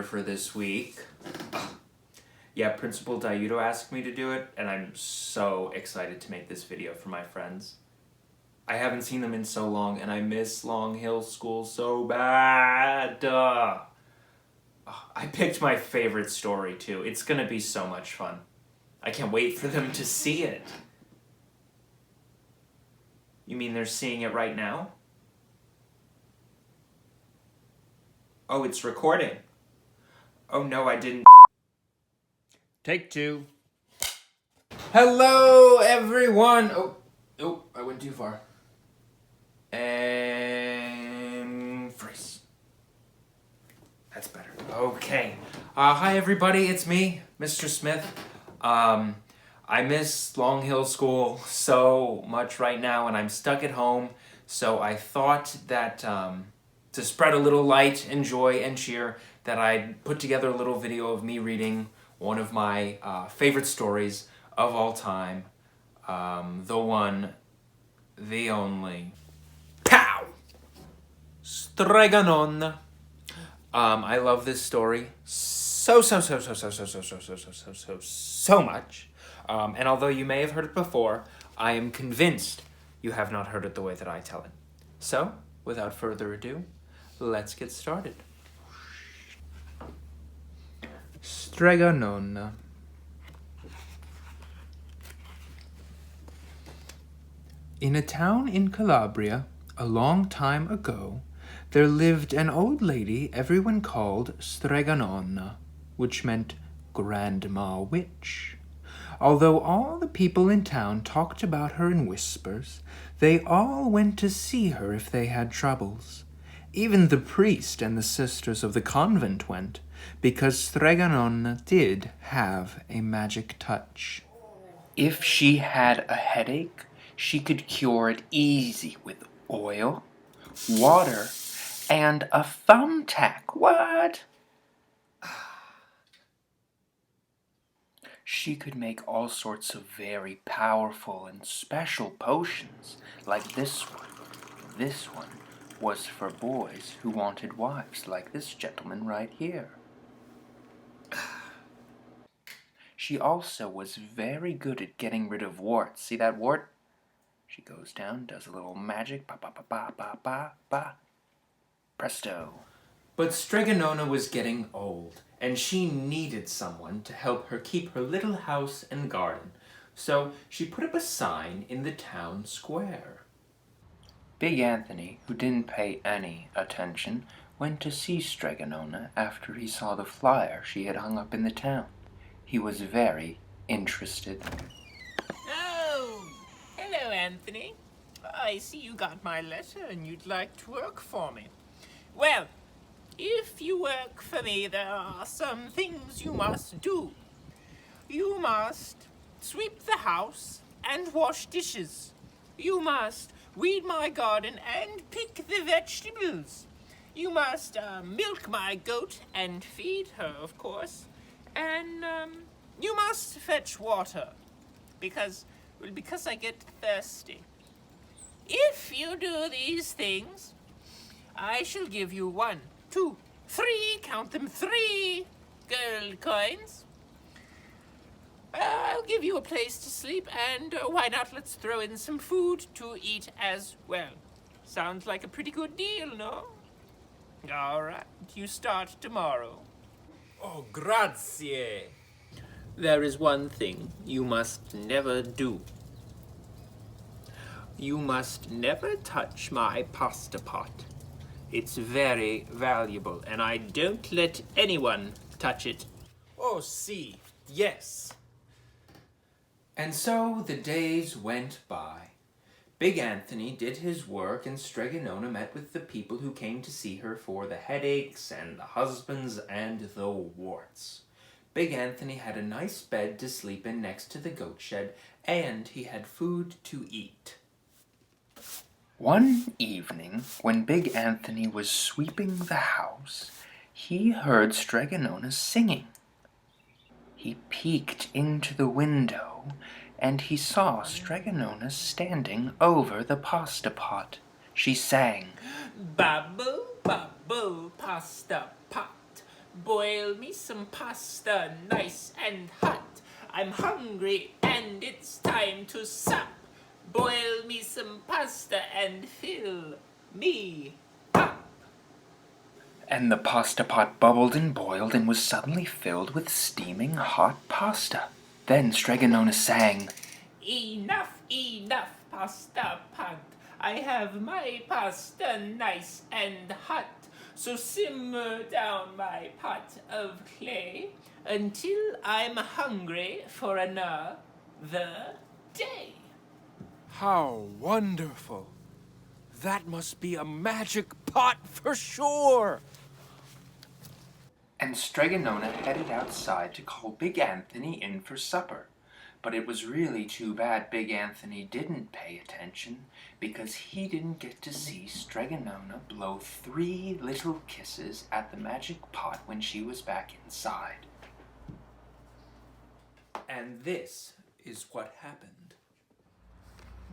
reader for this week. Yeah, Principal Daiuto asked me to do it, and I'm so excited to make this video for my friends. I haven't seen them in so long, and I miss Long Hill School so bad. I picked my favorite story, too. It's gonna be so much fun. I can't wait for them to see it. You mean they're seeing it right now? Oh, it's recording. Oh no, I didn't. Take two. Hello, everyone. Oh, I went too far. And freeze. That's better. Okay. Hi, everybody. It's me, Mr. Smith. I miss Long Hill School so much right now, and I'm stuck at home. So I thought that to spread a little light and joy and cheer, that I'd put together a little video of me reading one of my favorite stories of all time. The one, the only. Pow! Streganon. I love this story so much. And although you may have heard it before, I am convinced you have not heard it the way that I tell it. So, without further ado, let's get started. Streganon. In a town in Calabria, a long time ago, there lived an old lady everyone called Streganona, which meant Grandma Witch. Although all the people in town talked about her in whispers, they all went to see her if they had troubles. Even the priest and the sisters of the convent went, because Streganona did have a magic touch. If she had a headache, she could cure it easy with oil, water, and a thumbtack. What? She could make all sorts of very powerful and special potions, like this one. This one was for boys who wanted wives, like this gentleman right here. She also was very good at getting rid of warts. See that wart? She goes down, does a little magic, ba ba ba ba ba ba ba. Presto. But Streganona was getting old, and she needed someone to help her keep her little house and garden. So she put up a sign in the town square. Big Anthony, who didn't pay any attention, went to see Streganona after he saw the flyer she had hung up in the town. He was very interested. Oh, hello, Anthony. I see you got my letter and you'd like to work for me. Well, if you work for me, there are some things you must do. You must sweep the house and wash dishes. You must weed my garden and pick the vegetables. You must milk my goat and feed her, of course. And you must fetch water because I get thirsty. If you do these things, I shall give you 1, 2, 3, count them, 3 gold coins. I'll give you a place to sleep, and why not let's throw in some food to eat as well. Sounds like a pretty good deal, no? All right, you start tomorrow. Oh, grazie. There is one thing you must never do. You must never touch my pasta pot. It's very valuable, and I don't let anyone touch it. Oh, si, yes. And so the days went by. Big Anthony did his work, and Streganona met with the people who came to see her for the headaches and the husbands and the warts. Big Anthony had a nice bed to sleep in next to the goat shed, and he had food to eat. One evening, when Big Anthony was sweeping the house, he heard Streganona singing. He peeked into the window, and he saw Streganona standing over the pasta pot. She sang, Bubble, bubble, pasta pot. Boil me some pasta nice and hot. I'm hungry and it's time to sup. Boil me some pasta and fill me up. And the pasta pot bubbled and boiled and was suddenly filled with steaming hot pasta. Then Stregonona sang, Enough, enough, pasta pot. I have my pasta nice and hot. So simmer down my pot of clay until I'm hungry for another day. How wonderful. That must be a magic pot for sure. and Stregonona headed outside to call Big Anthony in for supper. But it was really too bad Big Anthony didn't pay attention, because he didn't get to see Stregonona blow 3 little kisses at the magic pot when she was back inside. And this is what happened.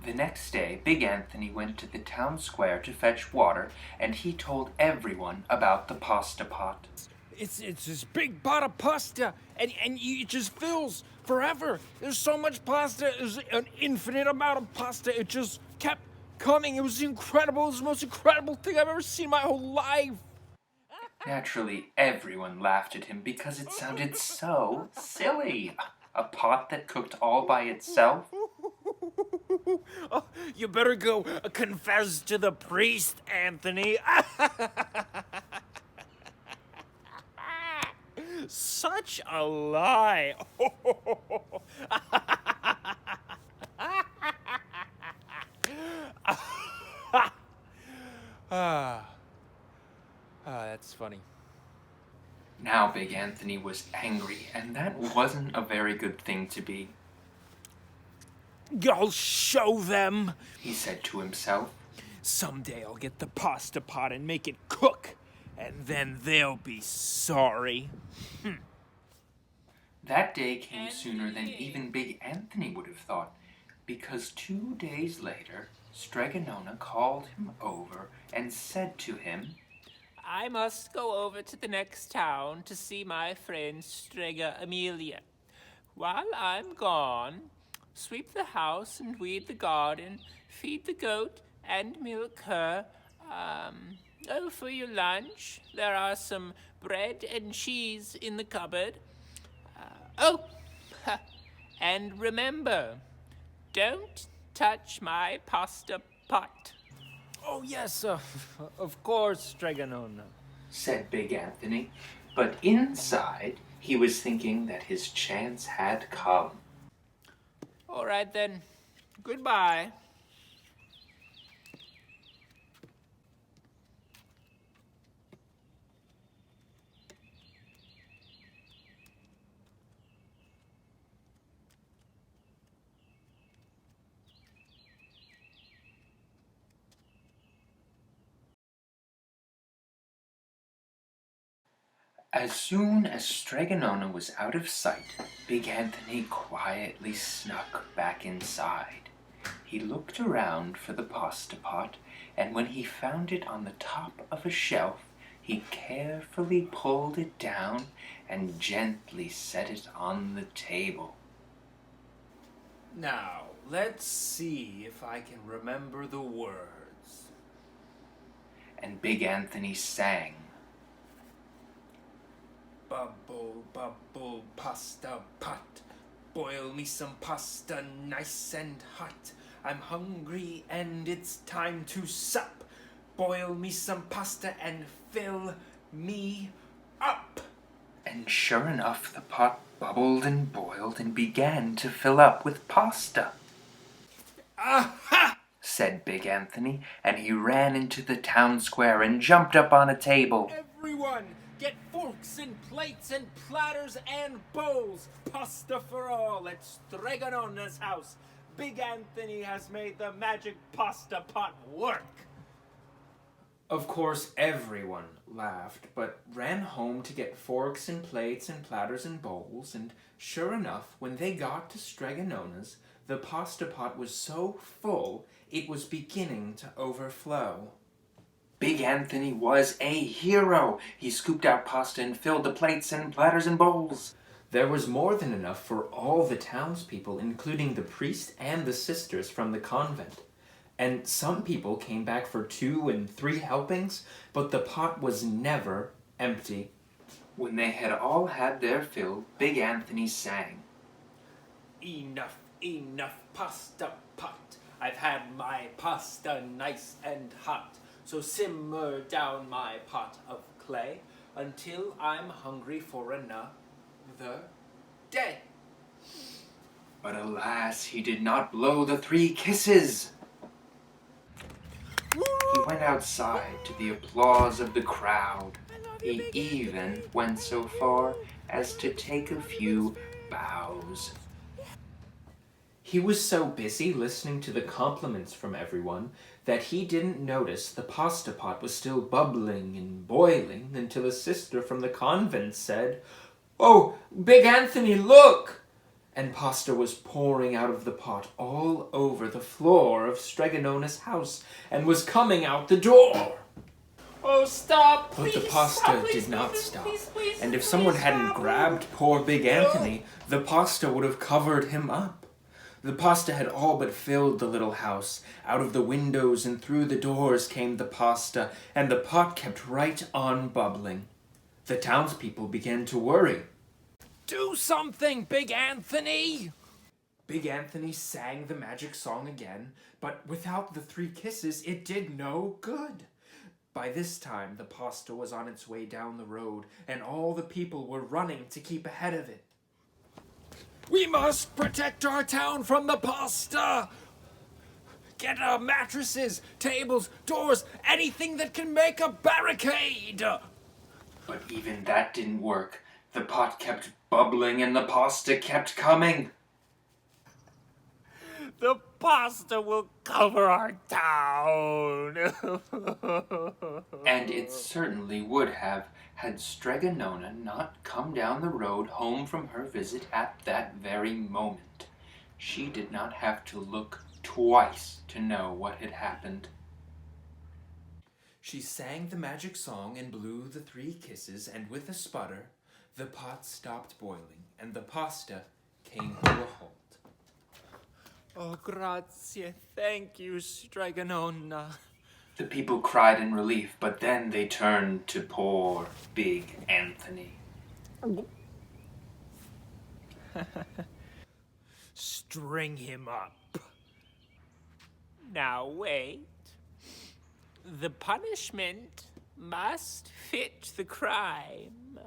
The next day, Big Anthony went to the town square to fetch water, and he told everyone about the pasta pot. It's this big pot of pasta, and it just fills forever. There's so much pasta, there's an infinite amount of pasta. It just kept coming. It was incredible. It was the most incredible thing I've ever seen in my whole life. Naturally, everyone laughed at him because it sounded so silly. A pot that cooked all by itself? Oh, you better go confess to the priest, Anthony. Such a lie. That's funny. Now Big Anthony was angry, and that wasn't a very good thing to be, I'll show them. he said to himself. Someday I'll get the pasta pot and make it cook, and then they'll be sorry. That day came sooner than even Big Anthony would have thought, because 2 days later, Stregonona called him over and said to him, I must go over to the next town to see my friend Strega Amelia. While I'm gone, sweep the house and weed the garden, feed the goat and milk her. For your lunch, there are some bread and cheese in the cupboard. And remember, don't touch my pasta pot. Oh, yes, of course, Stregonona. said Big Anthony, but inside he was thinking that his chance had come. All right then. Goodbye. As soon as Stregonona was out of sight, Big Anthony quietly snuck back inside. He looked around for the pasta pot, and when he found it on the top of a shelf, he carefully pulled it down and gently set it on the table. Now, let's see if I can remember the words. And Big Anthony sang, Bubble, bubble, pasta pot. Boil me some pasta nice and hot. I'm hungry and it's time to sup. Boil me some pasta and fill me up. and sure enough the pot bubbled and boiled and began to fill up with pasta. Aha! Said Big Anthony, and he ran into the town square and jumped up on a table. Everyone, get forks and plates and platters and bowls. Pasta for all at Stregonona's house. Big Anthony has made the magic pasta pot work. Of course, everyone laughed, but ran home to get forks and plates and platters and bowls, and sure enough, when they got to Stregonona's, the pasta pot was so full it was beginning to overflow. Big Anthony was a hero. He scooped out pasta and filled the plates and platters and bowls. There was more than enough for all the townspeople, including the priest and the sisters from the convent. And some people came back for 2 and 3 helpings, but the pot was never empty. When they had all had their fill, Big Anthony sang. Enough, enough pasta pot. I've had my pasta nice and hot. So simmer down my pot of clay until I'm hungry for another day. But alas, he did not blow the 3 kisses. He went outside to the applause of the crowd. He even went so far as to take a few bows. He was so busy listening to the compliments from everyone that he didn't notice the pasta pot was still bubbling and boiling until a sister from the convent said, "Oh, Big Anthony, look!" And pasta was pouring out of the pot all over the floor of Stregonona's house and was coming out the door. Oh, stop! But the please, pasta stop, please, did not please, stop, please, please, and if please someone hadn't stop. grabbed poor Big Anthony, the pasta would have covered him up. The pasta had all but filled the little house. Out of the windows and through the doors came the pasta, and the pot kept right on bubbling. The townspeople began to worry. Do something, Big Anthony! Big Anthony sang the magic song again, but without the 3 kisses, it did no good. By this time, the pasta was on its way down the road, and all the people were running to keep ahead of it. We must protect our town from the pasta! Get mattresses, tables, doors, anything that can make a barricade! But even that didn't work. The pot kept bubbling and the pasta kept coming. The pasta will cover our town. And it certainly would have had Stregonona not come down the road home from her visit at that very moment. She did not have to look twice to know what had happened. She sang the magic song and blew the 3 kisses, and with a sputter, the pot stopped boiling, and the pasta came to a halt. Oh, grazie. Thank you, Stregonona. The people cried in relief, but then they turned to poor Big Anthony. String him up. Now wait. The punishment must fit the crime.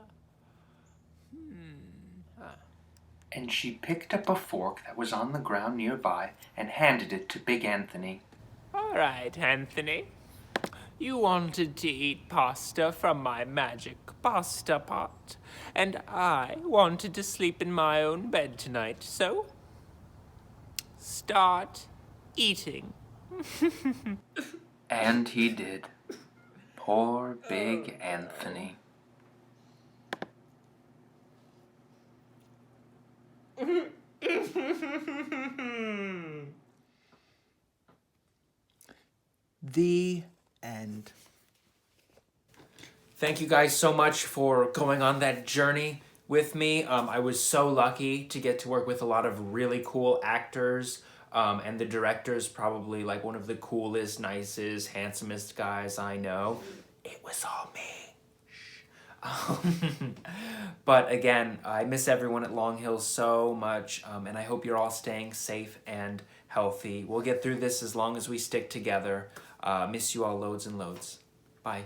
And she picked up a fork that was on the ground nearby and handed it to Big Anthony. All right, Anthony. You wanted to eat pasta from my magic pasta pot, and I wanted to sleep in my own bed tonight, so start eating. And he did. Poor Big Anthony. The end. Thank you guys so much for going on that journey with me. I was so lucky to get to work with a lot of really cool actors. And the director's probably like one of the coolest, nicest, handsomest guys I know. It was all me. But again, I miss everyone at Long Hill so much, and I hope you're all staying safe and healthy. We'll get through this as long as we stick together. Miss you all loads and loads. Bye.